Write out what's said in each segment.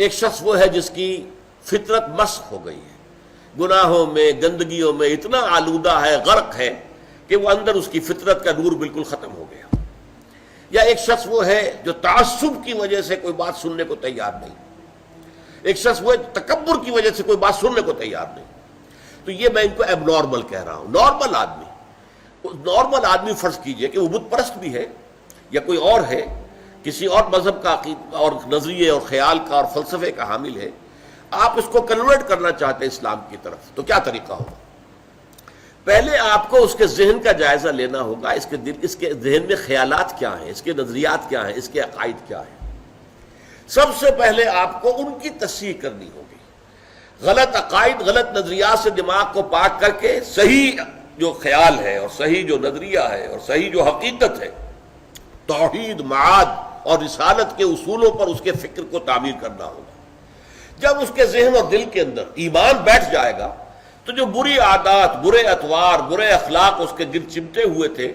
ایک شخص وہ ہے جس کی فطرت مسخ ہو گئی ہے، گناہوں میں گندگیوں میں اتنا آلودہ ہے، غرق ہے کہ وہ اندر اس کی فطرت کا نور بالکل ختم ہو گیا۔ یا ایک شخص وہ ہے جو تعصب کی وجہ سے کوئی بات سننے کو تیار نہیں، ایک شخص وہ تکبر کی وجہ سے کوئی بات سننے کو تیار نہیں۔ تو یہ میں ان کو ایب نارمل کہہ رہا ہوں۔ نارمل آدمی فرض کیجئے کہ وہ بت پرست بھی ہے یا کوئی اور ہے، کسی اور مذہب کا عقیدہ اور نظریے اور خیال کا اور فلسفے کا حامل ہے، آپ اس کو کنورٹ کرنا چاہتے ہیں اسلام کی طرف، تو کیا طریقہ ہوگا؟ پہلے آپ کو اس کے ذہن کا جائزہ لینا ہوگا، اس کے ذہن میں خیالات کیا ہیں، اس کے نظریات کیا ہیں، اس کے عقائد کیا ہیں۔ سب سے پہلے آپ کو ان کی تصحیح کرنی ہوگی۔ غلط عقائد، غلط نظریات سے دماغ کو پاک کر کے صحیح جو خیال ہے اور صحیح جو نظریہ ہے اور صحیح جو حقیقت ہے، توحید، معاد اور رسالت کے اصولوں پر اس کے فکر کو تعمیر کرنا ہوگا۔ جب اس کے ذہن اور دل کے اندر ایمان بیٹھ جائے گا تو جو بری عادات، برے اطوار، برے اخلاق اس کے گرد چمٹے ہوئے تھے،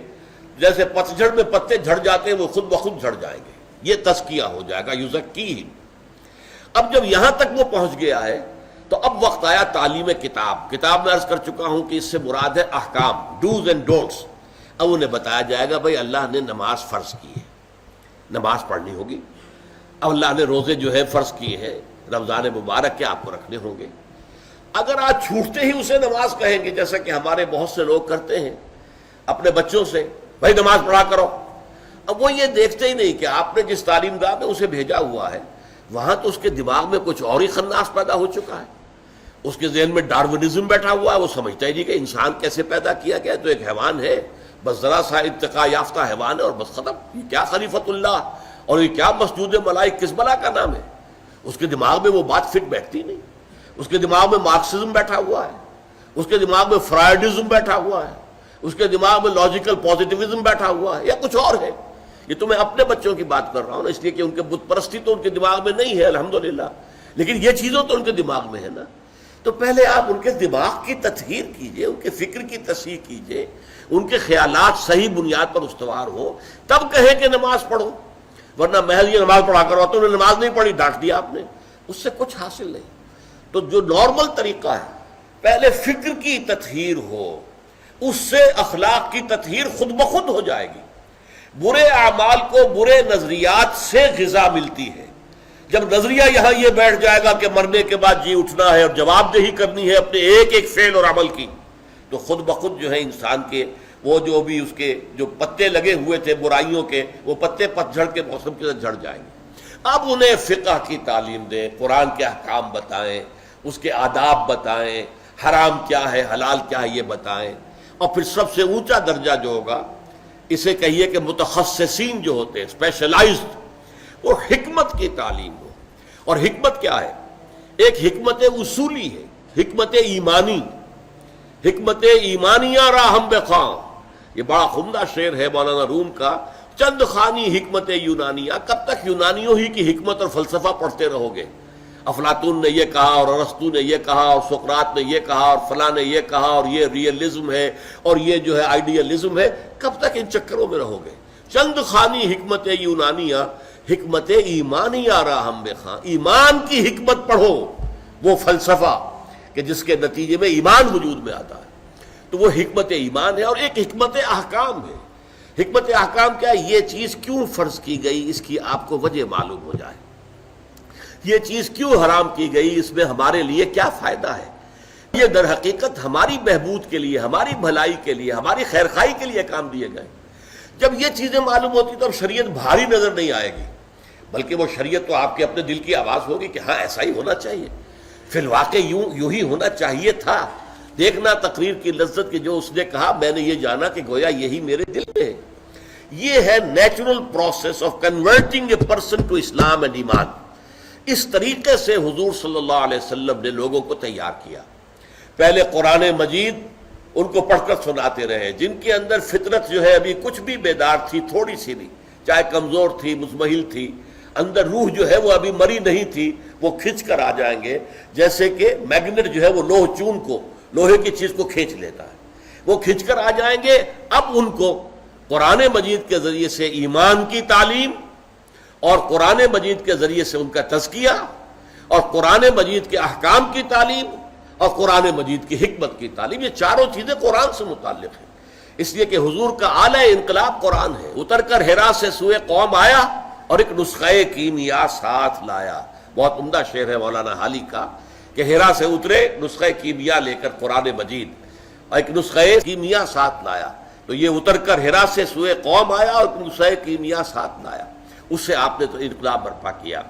جیسے پتجھڑ میں پتے جھڑ جاتے ہیں، وہ خود بخود جھڑ جائیں گے۔ یہ تزکیہ ہو جائے گا، یزکی۔ اب جب یہاں تک وہ پہنچ گیا ہے تو اب وقت آیا تعلیم کتاب میں عرض کر چکا ہوں کہ اس سے مراد ہے احکام، ڈوز اینڈ ڈونٹس۔ اب انہیں بتایا جائے گا بھائی اللہ نے نماز فرض کی ہے، نماز پڑھنی ہوگی۔ اب اللہ نے روزے جو ہے فرض کیے ہیں، رمضان مبارک کے آپ کو رکھنے ہوں گے۔ اگر آج چھوٹتے ہی اسے نماز کہیں گے، جیسا کہ ہمارے بہت سے لوگ کرتے ہیں اپنے بچوں سے، بھائی نماز پڑھا کرو، اب وہ یہ دیکھتے ہی نہیں کہ آپ نے جس تعلیم گاہ میں اسے بھیجا ہوا ہے وہاں تو اس کے دماغ میں کچھ اور ہی خناس پیدا ہو چکا ہے، اس کے ذہن میں ڈارونزم بیٹھا ہوا ہے، وہ سمجھتا ہی نہیں کہ انسان کیسے پیدا کیا گیا، تو ایک حیوان ہے، بس ذرا سا ارتقاء یافتہ حیوان ہے اور بس ختم۔ یہ کیا خلیفۃ اللہ اور یہ کیا مسجود ملائک، کس بلا کا نام ہے؟ اس کے دماغ میں وہ بات فٹ بیٹھتی نہیں، اس کے دماغ میں مارکسزم بیٹھا ہوا ہے، اس کے دماغ میں فرائڈزم بیٹھا ہوا ہے، اس کے دماغ میں لاجیکل پازیٹیوزم بیٹھا ہوا ہے، یا کچھ اور ہے۔ یہ تو میں اپنے بچوں کی بات کر رہا ہوں نا، اس لیے کہ ان کے بت پرستی تو ان کے دماغ میں نہیں ہے الحمدللہ، لیکن یہ چیزوں تو ان کے دماغ میں ہے نا۔ تو پہلے آپ ان کے دماغ کی تطہیر کیجئے، ان کے فکر کی تصحیح کیجئے، ان کے خیالات صحیح بنیاد پر استوار ہو، تب کہیں کہ نماز پڑھو۔ ورنہ محض یہ نماز پڑھا کرو تو انہیں نماز نہیں پڑھی، ڈانٹ دیا آپ نے، اس سے کچھ حاصل نہیں۔ تو جو نارمل طریقہ ہے، پہلے فکر کی تطہیر ہو، اس سے اخلاق کی تطہیر خود بخود ہو جائے گی۔ برے اعمال کو برے نظریات سے غذا ملتی ہے۔ جب نظریہ یہاں یہ بیٹھ جائے گا کہ مرنے کے بعد جی اٹھنا ہے اور جواب دہی کرنی ہے اپنے ایک ایک فعل اور عمل کی، تو خود بخود جو ہے انسان کے وہ جو بھی اس کے جو پتے لگے ہوئے تھے برائیوں کے، وہ پتے پتجھڑ کے موسم کے ساتھ جھڑ جائیں گے۔ اب انہیں فقہ کی تعلیم دیں، قرآن کے احکام بتائیں، اس کے آداب بتائیں، حرام کیا ہے حلال کیا ہے یہ بتائیں، اور پھر سب سے اونچا درجہ جو ہوگا اسے کہیے کہ متخصصین جو ہوتے ہیں، اسپیشلائزڈ، وہ حکمت کی تعلیم ہو۔ اور حکمت کیا ہے؟ ایک حکمت اصولی ہے، حکمت ایمانی، حکمت ایمانیہ راہم بخواں۔ یہ بڑا عمدہ شعر ہے مولانا روم کا، چند خانی حکمت یونانیہ۔ کب تک یونانیوں ہی کی حکمت اور فلسفہ پڑھتے رہو گے؟ افلاطون نے یہ کہا اور ارسطو نے یہ کہا اور سقراط نے یہ کہا اور فلاں نے یہ کہا اور یہ ریئلزم ہے اور یہ جو ہے آئیڈیلزم ہے، کب تک ان چکروں میں رہو گے؟ چند خانی حکمت یونانیہ، حکمت ایمانیہ راہم بخواں، ایمان کی حکمت پڑھو، وہ فلسفہ کہ جس کے نتیجے میں ایمان وجود میں آتا ہے، تو وہ حکمت ایمان ہے۔ اور ایک حکمت احکام ہے۔ حکمت احکام کیا ہے؟ یہ چیز کیوں فرض کی گئی، اس کی آپ کو وجہ معلوم ہو جائے، یہ چیز کیوں حرام کی گئی، اس میں ہمارے لیے کیا فائدہ ہے، یہ در حقیقت ہماری بہبود کے لیے، ہماری بھلائی کے لیے، ہماری خیرخواہی کے لیے کام دیے گئے۔ جب یہ چیزیں معلوم ہوتی تو اب شریعت بھاری نظر نہیں آئے گی، بلکہ وہ شریعت تو آپ کے اپنے دل کی آواز ہوگی کہ ہاں ایسا ہی ہونا چاہیے، فی الواقع یوں ہی ہونا چاہیے تھا۔ دیکھنا تقریر کی لذت کہ جو اس نے کہا میں نے یہ جانا کہ گویا یہی میرے دل میں ہے۔ یہ ہے natural process of converting a person to Islam and ایمان۔ اس طریقے سے حضور صلی اللہ علیہ وسلم نے لوگوں کو تیار کیا۔ پہلے قرآن مجید ان کو پڑھ کر سناتے رہے، جن کے اندر فطرت جو ہے ابھی کچھ بھی بیدار تھی، تھوڑی سی نہیں، چاہے کمزور تھی، مزمحل تھی، اندر روح جو ہے وہ ابھی مری نہیں تھی، وہ کھنچ کر آ جائیں گے، جیسے کہ میگنیٹ جو ہے وہ لوہ چون کو، لوہے کی چیز کو کھینچ لیتا ہے، وہ کھنچ کر آ جائیں گے۔ اب ان کو قرآن مجید کے ذریعے سے ایمان کی تعلیم اور قرآن مجید کے ذریعے سے ان کا تزکیہ اور قرآن مجید کے احکام کی تعلیم اور قرآن مجید کی حکمت کی تعلیم، یہ چاروں چیزیں قرآن سے متعلق ہیں۔ اس لیے کہ حضور کا اعلی انقلاب قرآن ہے۔ اتر کر حرا سے سوئے قوم آیا اور ایک نسخہ کیمیا ساتھ لایا۔ بہت عمدہ شعر ہے مولانا حالی کا کہ حرا سے اترے نسخہ کیمیا لے کر قرآن مجید، اور ایک نسخہ کیمیا ساتھ لایا۔ تو یہ اتر کر حرا سے سوئے قوم آیا اور ایک نسخہ کیمیا ساتھ لایا، اس سے آپ نے تو انقلاب برپا کیا۔